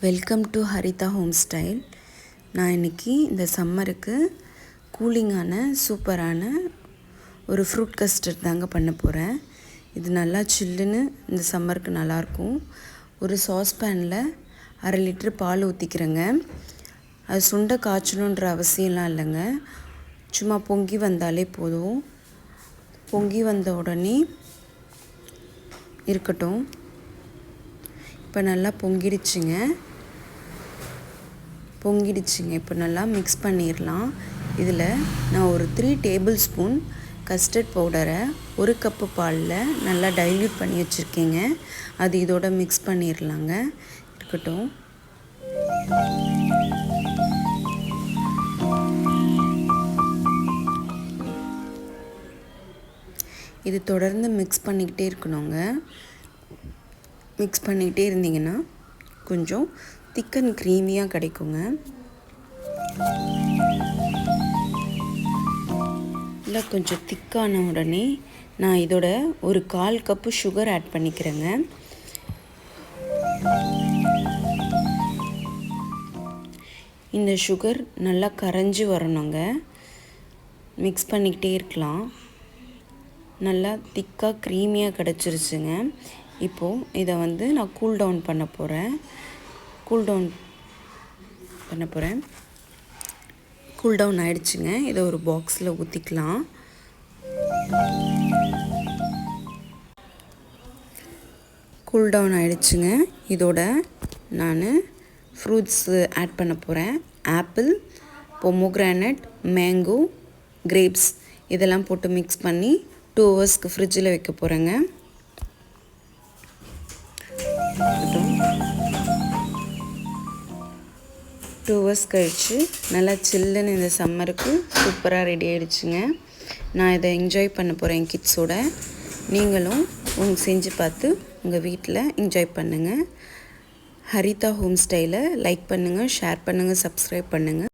Welcome to Haritha home style. நான் இன்றைக்கி இந்த சம்மருக்கு கூலிங்கான சூப்பரான ஒரு ஃப்ரூட் கஸ்டர்ட் தாங்க பண்ண போகிறேன். இது நல்லா சில்லுன்னு இந்த சம்மருக்கு நல்லாயிருக்கும். ஒரு சாஸ்பேனில் 1/2 லிட்டர் பால் ஊற்றிக்கிறேங்க. அது சுண்டை காய்ச்சணுன்ற அவசியம்லாம் இல்லைங்க. சும்மா பொங்கி வந்தாலே போதும். பொங்கி வந்த உடனே இருக்கட்டும். இப்போ நல்லா பொங்கிடுச்சுங்க. இப்போ நல்லா மிக்ஸ் பண்ணிடலாம். இதில் நான் ஒரு 3 டேபிள் ஸ்பூன் கஸ்டர்ட் பவுடரை 1 கப்பு பாலில் நல்லா டைல்யூட் பண்ணி வச்சுருக்கேங்க. அது இதோட மிக்ஸ் பண்ணிடலாங்க. இருக்கட்டும். இது தொடர்ந்து மிக்ஸ் பண்ணிக்கிட்டே இருக்கணுங்க. மிக்ஸ் பண்ணிக்கிட்டே இருந்தீங்கன்னா கொஞ்சம் திக் அண்ட் க்ரீமியாக கிடைக்குங்க. இல்லை கொஞ்சம் திக்கான உடனே நான் இதோட ஒரு 1/4 கப்பு சுகர் ஆட் பண்ணிக்கிறேங்க. இந்த சுகர் நல்லா கரைஞ்சி வரணுங்க. மிக்ஸ் பண்ணிக்கிட்டே இருக்கலாம். நல்லா திக்காக க்ரீமியாக கிடச்சிருச்சுங்க. இப்போது இதை நான் கூல் டவுன் பண்ண போகிறேன். கூல் டவுன் ஆகிடுச்சுங்க. இதை ஒரு பாக்ஸில் ஊற்றிக்கலாம். கூல் டவுன் ஆகிடுச்சுங்க. இதோட நான் ஃப்ரூட்ஸு ஆட் பண்ண போகிறேன். ஆப்பிள், பொமோகிரானட், மேங்கோ, கிரேப்ஸ் இதெல்லாம் போட்டு மிக்ஸ் பண்ணி 2 ஹவர்ஸ்க்கு ஃப்ரிட்ஜில் வைக்க போகிறேங்க. 2 ஹவர்ஸ் கழித்து நல்லா சில்லுன்னு இந்த சம்மருக்கு சூப்பராக ரெடி ஆகிடுச்சுங்க. நான் இதை என்ஜாய் பண்ண போகிறேன் என் கிட்ஸோட. நீங்களும் செஞ்சு பார்த்து உங்கள் வீட்டில் என்ஜாய் பண்ணுங்கள். ஹரிதா ஹோம் ஸ்டைலை லைக் பண்ணுங்கள், ஷேர் பண்ணுங்கள், சப்ஸ்கிரைப் பண்ணுங்கள்.